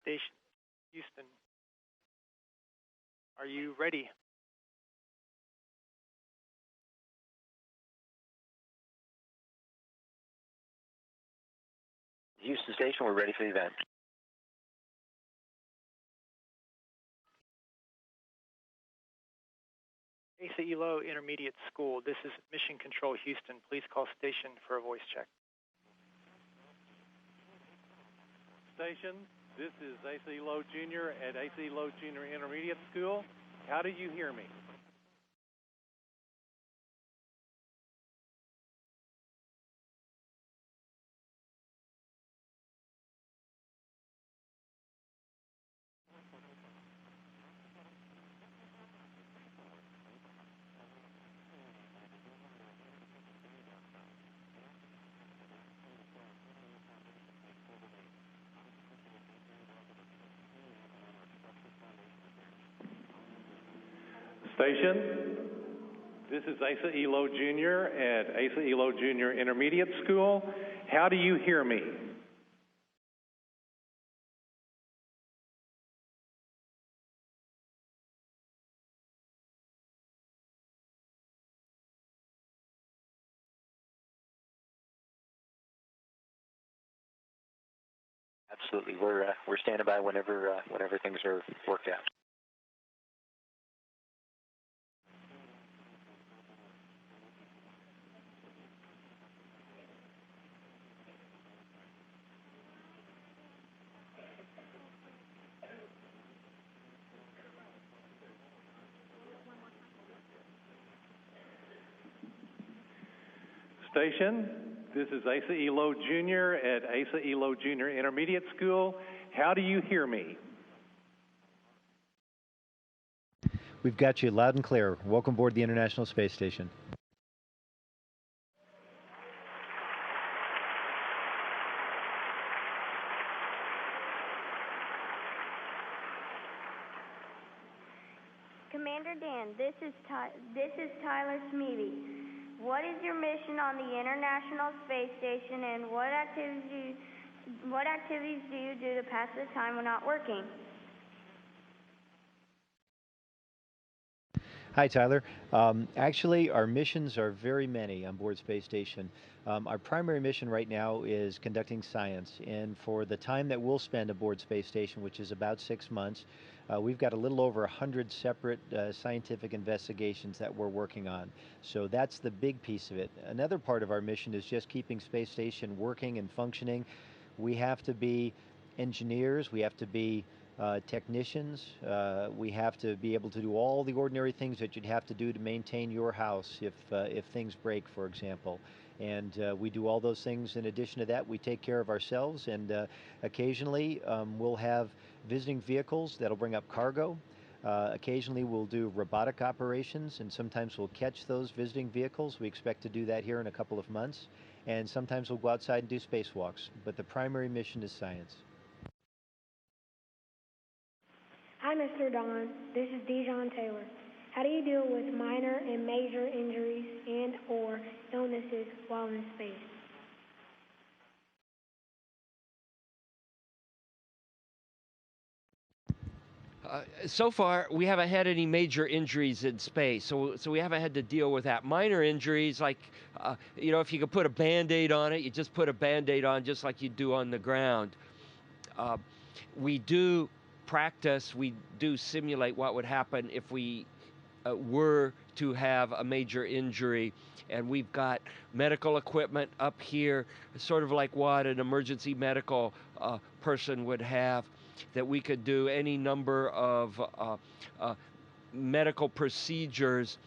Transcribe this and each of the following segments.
Station, Houston. Are you ready? Houston Station, we're ready for the event. Asa E Intermediate School, this is Mission Control Houston. Please call station for a voice check. Station, this is Asa E Jr. at Asa E Jr. Intermediate School. How do you hear me? Station, this is Asa E Jr. at Asa E Jr. Intermediate School. How do you hear me? Absolutely, we're standing by whenever things are worked out. Station, this is Asa E Jr. at Asa E Jr. Intermediate School. How do you hear me? We've got you loud and clear. Welcome aboard the International Space Station. Commander Dan, this is Tyler Smeeby. What is your mission on the International Space Station, and what activities do you do to pass the time when not working? Hi, Tyler. Actually, our missions are very many on board Space Station. Our primary mission right now is conducting science, and for the time that we'll spend aboard Space Station, which is about 6 months, we've got a little over 100 separate scientific investigations that we're working on. So that's the big piece of it. Another part of our mission is just keeping Space Station working and functioning. We have to be engineers, we have to be technicians, we have to be able to do all the ordinary things that you'd have to do to maintain your house if things break, for example. And we do all those things. In addition to that, we take care of ourselves, and occasionally we'll have visiting vehicles that'll bring up cargo. Occasionally we'll do robotic operations, and sometimes we'll catch those visiting vehicles. We expect to do that here in a couple of months. And sometimes we'll go outside and do spacewalks. But the primary mission is science. Hi, Mr. Don. This is Dijon Taylor. How do you deal with minor and major injuries and or illnesses while in space? So far, we haven't had any major injuries in space, so we haven't had to deal with that. Minor injuries, like, if you could put a Band-Aid on it, you just put a Band-Aid on just like you do on the ground. We do practice, we do simulate what would happen if we were to have a major injury, and we've got medical equipment up here, sort of like what an emergency medical person would have, that we could do any number of medical procedures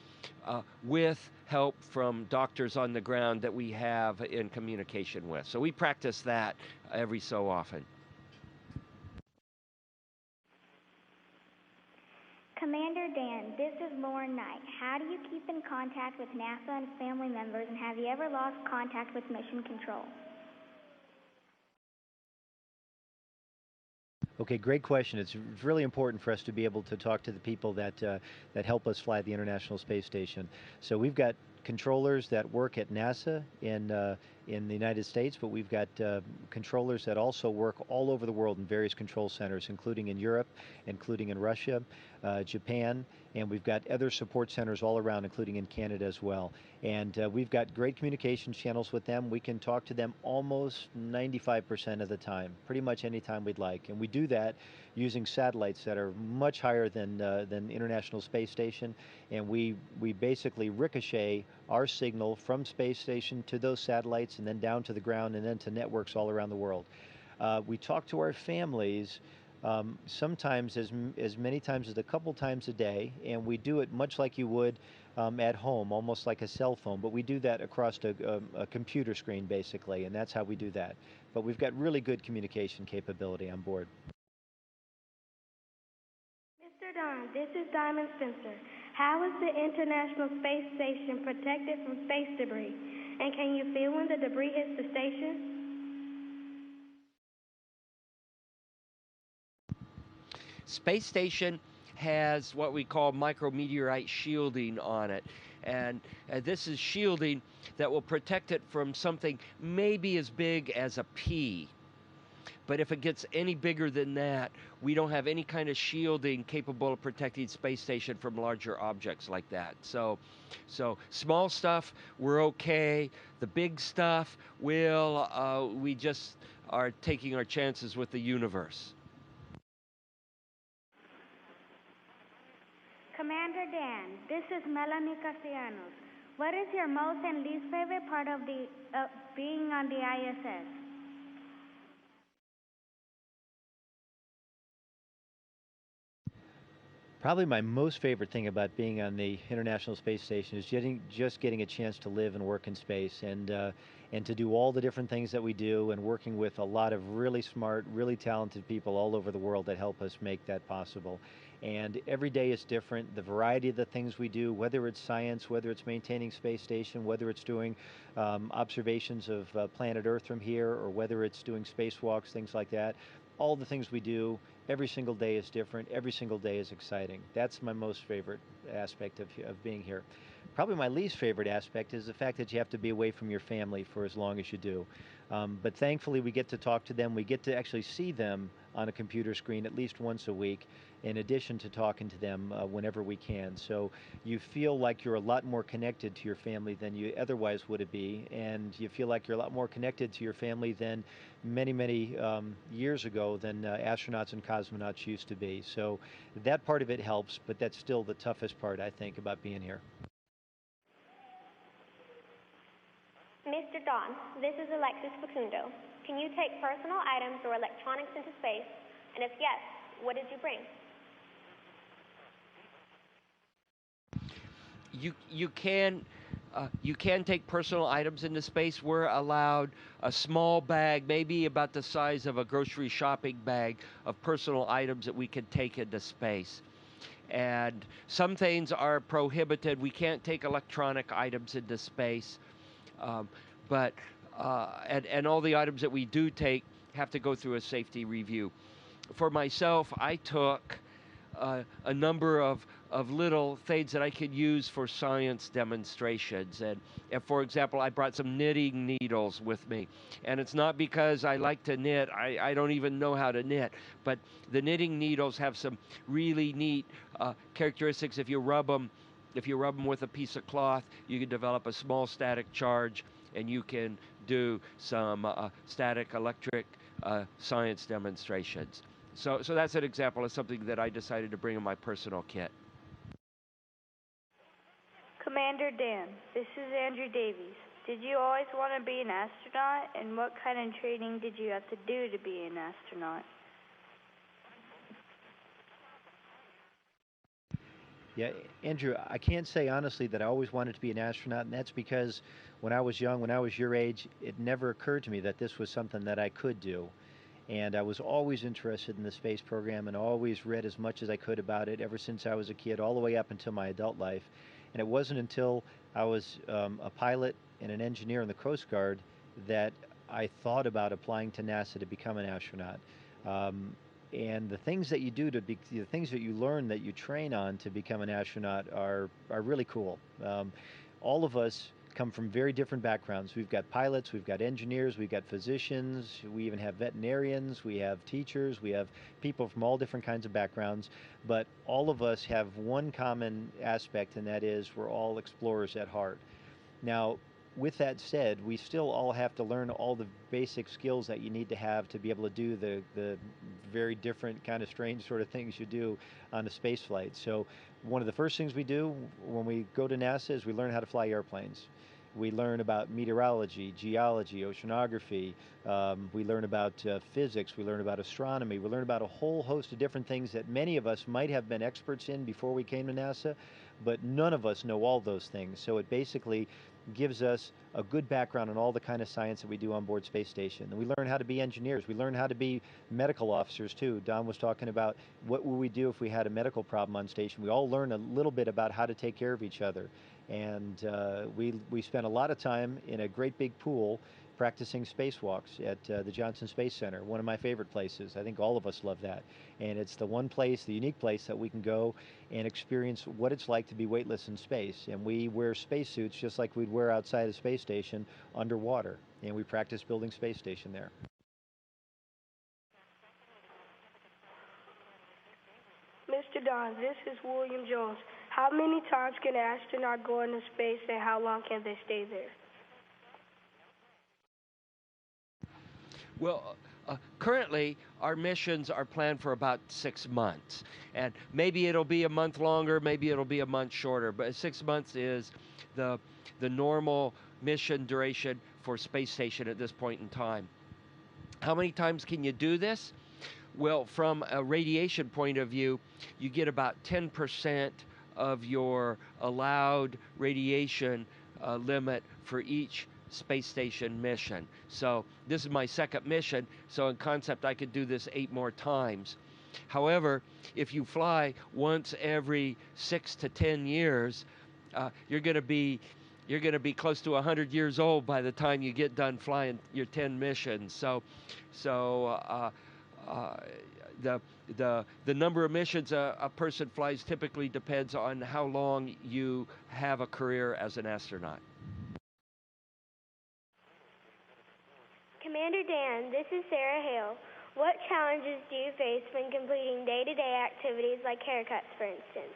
with help from doctors on the ground that we have in communication with. So we practice that every so often. Commander Dan, this is Lauren Knight. How do you keep in contact with NASA and family members, and have you ever lost contact with Mission Control? Okay, great question. It's really important for us to be able to talk to the people that help us fly the International Space Station. So we've got controllers that work at NASA in in the United States, but we've got controllers that also work all over the world in various control centers, including in Europe, including in Russia, Japan, and we've got other support centers all around, including in Canada as well. And we've got great communication channels with them. We can talk to them almost 95% of the time, pretty much any time we'd like. And we do that using satellites that are much higher than International Space Station. And we basically ricochet our signal from space station to those satellites and then down to the ground and then to networks all around the world. We talk to our families sometimes as many times as a couple times a day, and we do it much like you would at home, almost like a cell phone, but we do that across a computer screen basically, and that's how we do that. But we've got really good communication capability on board. Mr. Don, this is Diamond Spencer. How is the International Space Station protected from space debris? And can you feel when the debris hits the station? Space Station has what we call micrometeorite shielding on it. And this is shielding that will protect it from something maybe as big as a pea. But if it gets any bigger than that, we don't have any kind of shielding capable of protecting space station from larger objects like that. So small stuff, we're okay. The big stuff, we just are taking our chances with the universe. Commander Dan, this is Melanie Castellanos. What is your most and least favorite part of being on the ISS? Probably my most favorite thing about being on the International Space Station is just getting a chance to live and work in space and to do all the different things that we do and working with a lot of really smart, really talented people all over the world that help us make that possible. And every day is different. The variety of the things we do, whether it's science, whether it's maintaining space station, whether it's doing observations of planet Earth from here, or whether it's doing spacewalks, things like that, all the things we do, every single day is different. Every single day is exciting. That's my most favorite aspect of being here. Probably my least favorite aspect is the fact that you have to be away from your family for as long as you do. But thankfully, we get to talk to them. We get to actually see them on a computer screen at least once a week, in addition to talking to them whenever we can. So you feel like you're a lot more connected to your family than you otherwise would be, and you feel like you're a lot more connected to your family than many years ago than astronauts and cosmonauts used to be. So that part of it helps, but that's still the toughest part, I think, about being here. Mr. Don, this is Alexis Facundo. Can you take personal items or electronics into space? And if yes, what did you bring? You can take personal items into space. We're allowed a small bag, maybe about the size of a grocery shopping bag, of personal items that we can take into space. And some things are prohibited. We can't take electronic items into space. But all the items that we do take have to go through a safety review. For myself, I took a number of little things that I could use for science demonstrations. And for example, I brought some knitting needles with me. And it's not because I like to knit. I don't even know how to knit. But the knitting needles have some really neat characteristics. If you rub them with a piece of cloth, you can develop a small static charge, and you can do some static electric science demonstrations. So that's an example of something that I decided to bring in my personal kit. Commander Dan, this is Andrew Davies. Did you always want to be an astronaut, and what kind of training did you have to do to be an astronaut? Yeah, Andrew, I can't say honestly that I always wanted to be an astronaut, and that's because when I was young, when I was your age, it never occurred to me that this was something that I could do. And I was always interested in the space program and always read as much as I could about it ever since I was a kid, all the way up until my adult life. And it wasn't until I was a pilot and an engineer in the Coast Guard that I thought about applying to NASA to become an astronaut. And the things that you do the things that you learn, that you train on to become an astronaut are really cool. All of us come from very different backgrounds. We've got pilots, we've got engineers, we've got physicians, we even have veterinarians, we have teachers, we have people from all different kinds of backgrounds, but all of us have one common aspect, and that is we're all explorers at heart. Now, with that said, we still all have to learn all the basic skills that you need to have to be able to do the very different kind of strange sort of things you do on a space flight. So one of the first things we do when we go to NASA is we learn how to fly airplanes. We learn about meteorology, geology, oceanography. We learn about physics. We learn about astronomy. We learn about a whole host of different things that many of us might have been experts in before we came to NASA, but none of us know all those things. So it basically gives us a good background on all the kind of science that we do on board Space Station. And we learn how to be engineers. We learn how to be medical officers too. Don was talking about what would we do if we had a medical problem on station. We all learn a little bit about how to take care of each other. And we spent a lot of time in a great big pool practicing spacewalks at the Johnson Space Center, one of my favorite places. I think all of us love that. And it's the one place, the unique place that we can go and experience what it's like to be weightless in space. And we wear spacesuits just like we'd wear outside the space station underwater. And we practice building space station there. Mr. Don, this is William Jones. How many times can an astronaut go into space, and how long can they stay there? Well, currently, our missions are planned for about 6 months. And maybe it'll be a month longer, maybe it'll be a month shorter. But 6 months is the normal mission duration for space station at this point in time. How many times can you do this? Well, from a radiation point of view, you get about 10% of your allowed radiation limit for each space station mission. So this is my second mission, so in concept I could do this 8 more times. However, if you fly once every 6 to 10 years, you're going to be close to 100 years old by the time you get done flying your 10 missions. So the number of missions a person flies typically depends on how long you have a career as an astronaut. Commander Dan, this is Sarah Hale. What challenges do you face when completing day-to-day activities like haircuts, for instance?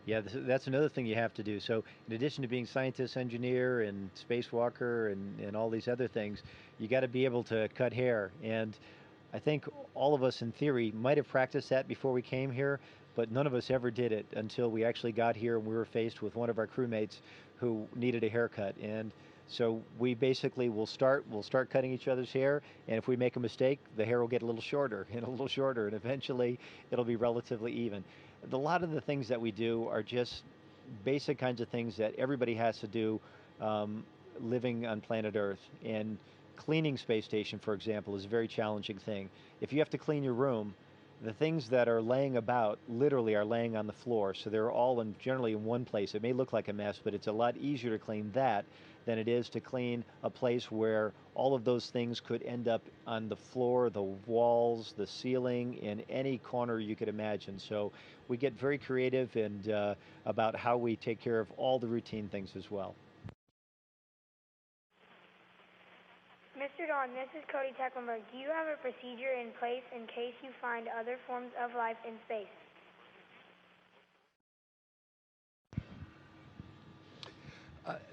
Yeah, that's another thing you have to do. So in addition to being scientist, engineer, and spacewalker, and all these other things, you got to be able to cut hair. And I think all of us in theory might have practiced that before we came here, but none of us ever did it until we actually got here and we were faced with one of our crewmates who needed a haircut. And so we basically will start cutting each other's hair, and if we make a mistake, the hair will get a little shorter and a little shorter, and eventually it'll be relatively even. A lot of the things that we do are just basic kinds of things that everybody has to do living on planet Earth. And cleaning space station, for example, is a very challenging thing. If you have to clean your room, the things that are laying about literally are laying on the floor, so they're all generally in one place. It may look like a mess, but it's a lot easier to clean that than it is to clean a place where all of those things could end up on the floor, the walls, the ceiling, in any corner you could imagine. So we get very creative and about how we take care of all the routine things as well. Mr. Don, this is Cody Tecklenburg. Do you have a procedure in place in case you find other forms of life in space?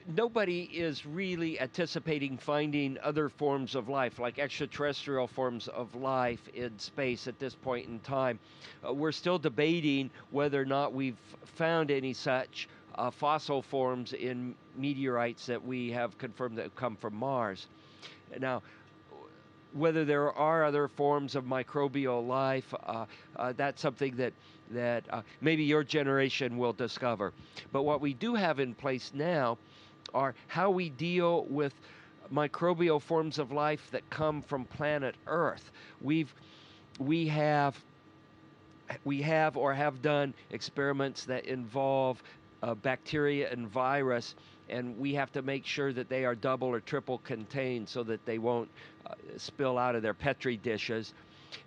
Nobody is really anticipating finding other forms of life, like extraterrestrial forms of life in space at this point in time. We're still debating whether or not we've found any such fossil forms in meteorites that we have confirmed that have come from Mars. Now, whether there are other forms of microbial life, that's something that maybe your generation will discover. But what we do have in place now are how we deal with microbial forms of life that come from planet Earth. We have or have done experiments that involve bacteria and virus, and we have to make sure that they are double or triple contained so that they won't spill out of their Petri dishes.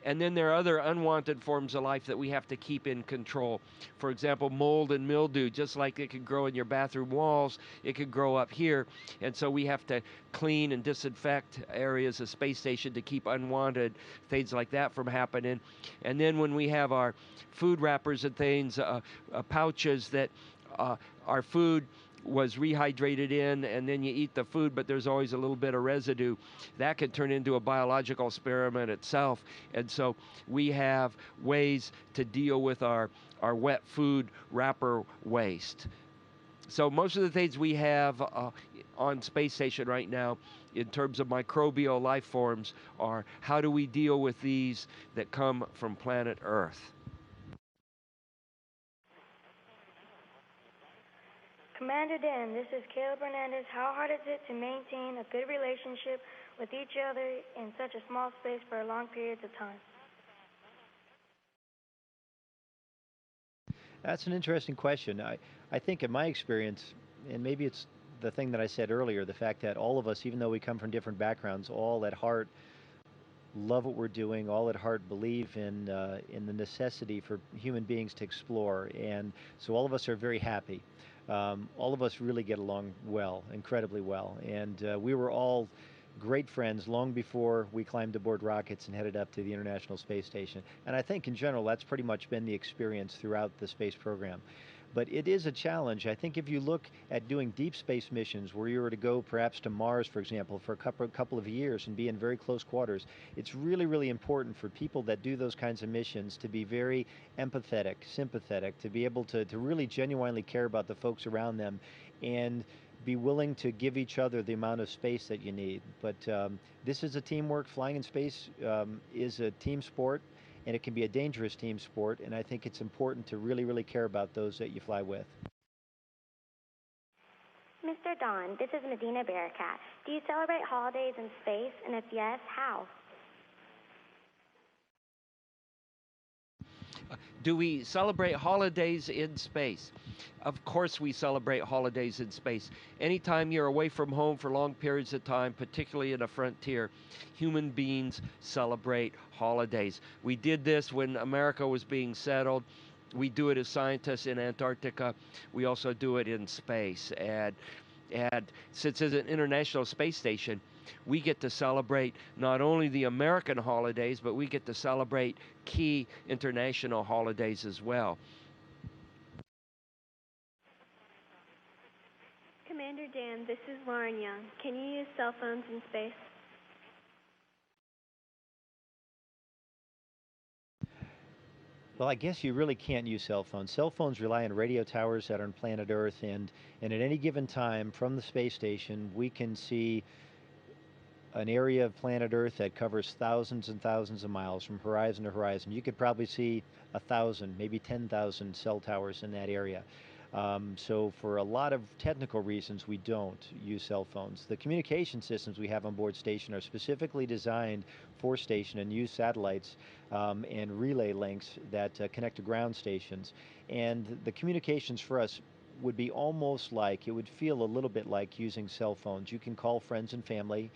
And then there are other unwanted forms of life that we have to keep in control. For example, mold and mildew, just like it could grow in your bathroom walls, it could grow up here. And so we have to clean and disinfect areas of space station to keep unwanted things like that from happening. And then when we have our food wrappers and things, pouches that our food was rehydrated in, and then you eat the food, but there's always a little bit of residue. That could turn into a biological experiment itself. And so we have ways to deal with our wet food wrapper waste. So most of the things we have on space station right now in terms of microbial life forms are how do we deal with these that come from planet Earth? Commander Dan, this is Caleb Hernandez. How hard is it to maintain a good relationship with each other in such a small space for long periods of time? That's an interesting question. I think in my experience, and maybe it's the thing that I said earlier, the fact that all of us, even though we come from different backgrounds, all at heart love what we're doing, all at heart believe in the necessity for human beings to explore. And so all of us are very happy. All of us really get along well, incredibly well. And we were all great friends long before we climbed aboard rockets and headed up to the International Space Station. And I think in general that's pretty much been the experience throughout the space program. But it is a challenge. I think if you look at doing deep space missions where you were to go perhaps to Mars, for example, for a couple of years and be in very close quarters, it's really, really important for people that do those kinds of missions to be very empathetic, sympathetic, to be able to really genuinely care about the folks around them and be willing to give each other the amount of space that you need. But this is a teamwork. Flying in space is a team sport, and it can be a dangerous team sport, and I think it's important to really, really care about those that you fly with. Mr. Don, this is Medina Bearcat. Do you celebrate holidays in space, and if yes, how? Do we celebrate holidays in space? Of course we celebrate holidays in space. Anytime you're away from home for long periods of time, particularly in a frontier, human beings celebrate holidays. We did this when America was being settled. We do it as scientists in Antarctica. We also do it in space. And since it's an international space station, we get to celebrate not only the American holidays, but we get to celebrate key international holidays as well. Commander Dan, this is Lauren Young. Can you use cell phones in space? Well, I guess you really can't use cell phones. Cell phones rely on radio towers that are on planet Earth, and at any given time from the space station, we can see an area of planet Earth that covers thousands and thousands of miles from horizon to horizon. You could probably see 1,000, maybe 10,000 cell towers in that area. So for a lot of technical reasons, we don't use cell phones. The communication systems we have on board station are specifically designed for station and use satellites and relay links that connect to ground stations. And the communications for us would be almost like, it would feel a little bit like using cell phones. You can call friends and family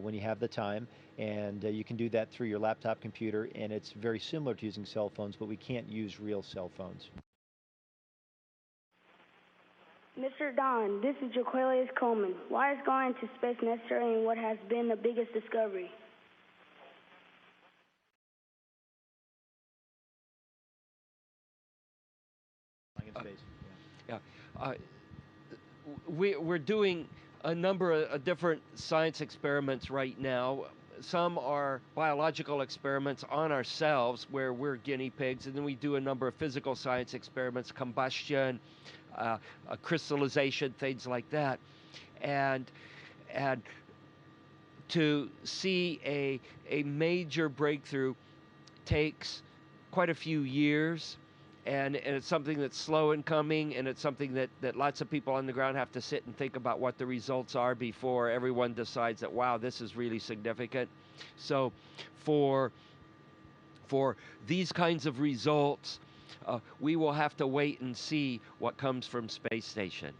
when you have the time, and you can do that through your laptop computer, and it's very similar to using cell phones, but we can't use real cell phones. Mr. Don, this is Jaquelius Coleman. Why is going to space necessary, and what has been the biggest discovery? We're doing a number of different science experiments right now. Some are biological experiments on ourselves where we're guinea pigs, and then we do a number of physical science experiments, combustion, crystallization, things like that. And to see a major breakthrough takes quite a few years, and it's something that's slow in coming, and it's something that lots of people on the ground have to sit and think about what the results are before everyone decides that, wow, this is really significant. So for these kinds of results, we will have to wait and see what comes from space station.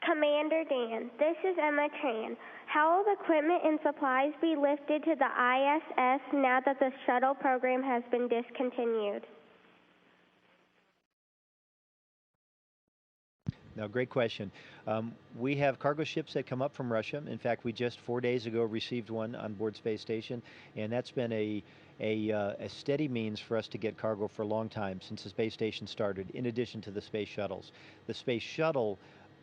Commander Commander Dan, this is Emma Chan. How will the equipment and supplies be lifted to the ISS now that the shuttle program has been discontinued? No, great question. We have cargo ships that come up from Russia. In fact, we just 4 days ago received one on board Space Station, and that's been a steady means for us to get cargo for a long time since the space station started, in addition to the space shuttles. The space shuttle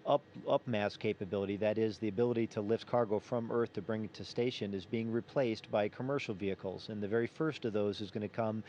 up mass capability, that is the ability to lift cargo from Earth to bring it to station, is being replaced by commercial vehicles, and the very first of those is going to come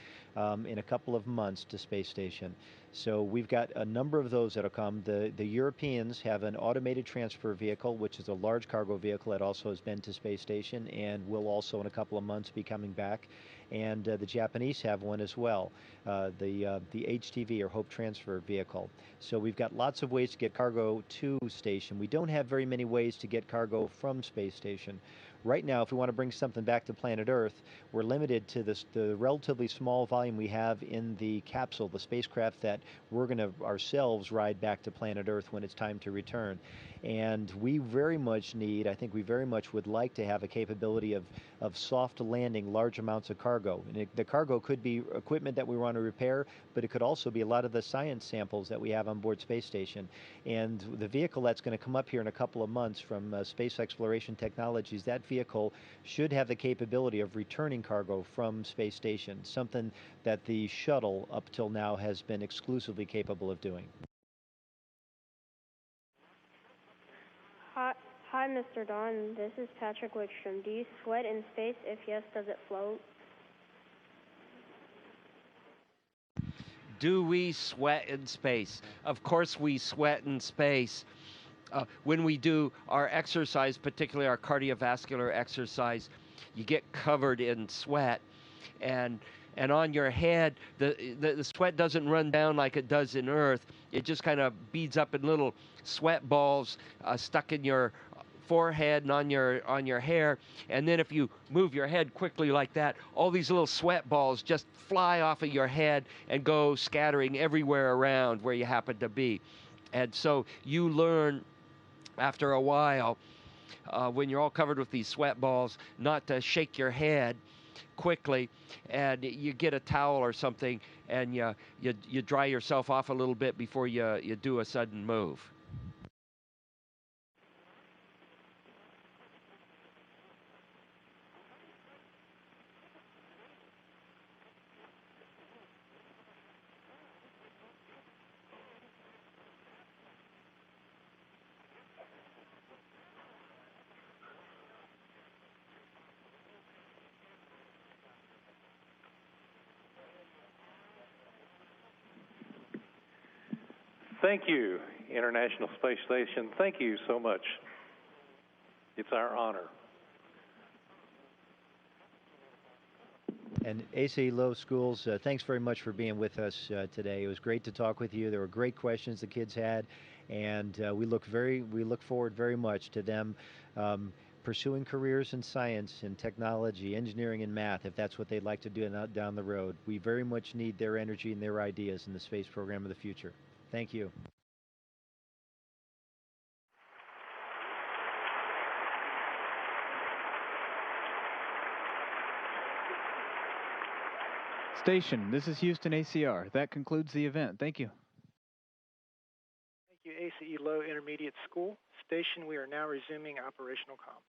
in a couple of months to space station. So we've got a number of those that'll come. The Europeans have an automated transfer vehicle, which is a large cargo vehicle that also has been to space station and will also in a couple of months be coming back. And the Japanese have one as well, the HTV, or Hope Transfer Vehicle. So we've got lots of ways to get cargo to station. We don't have very many ways to get cargo from space station. Right now, if we want to bring something back to planet Earth, we're limited to the relatively small volume we have in the capsule, the spacecraft that we're going to ourselves ride back to planet Earth when it's time to return. And we very much need, I think we very much would like to have a capability of soft landing large amounts of cargo. And the cargo could be equipment that we want to repair, but it could also be a lot of the science samples that we have on board Space Station. And the vehicle that's going to come up here in a couple of months from Space Exploration Technologies, that vehicle should have the capability of returning cargo from Space Station, something that the shuttle up till now has been exclusively capable of doing. Hi, Mr. Don. This is Patrick Wickstrom. Do you sweat in space? If yes, does it float? Do we sweat in space? Of course we sweat in space. When we do our exercise, particularly our cardiovascular exercise, you get covered in sweat, and on your head, the sweat doesn't run down like it does in Earth. It just kind of beads up in little sweat balls stuck in your forehead and on your hair. And then if you move your head quickly like that, all these little sweat balls just fly off of your head and go scattering everywhere around where you happen to be. And so you learn after a while, when you're all covered with these sweat balls, not to shake your head quickly, and you get a towel or something and you dry yourself off a little bit before you do a sudden move. Thank you, International Space Station. Thank you so much. It's our honor. And Asa E Low Schools, thanks very much for being with us today. It was great to talk with you. There were great questions the kids had, and we look forward very much to them pursuing careers in science and technology, engineering and math, if that's what they'd like to do down the road. We very much need their energy and their ideas in the space program of the future. Thank you. Station, this is Houston ACR. That concludes the event. Thank you. Thank you, Asa E Low Intermediate School. Station, we are now resuming operational comm.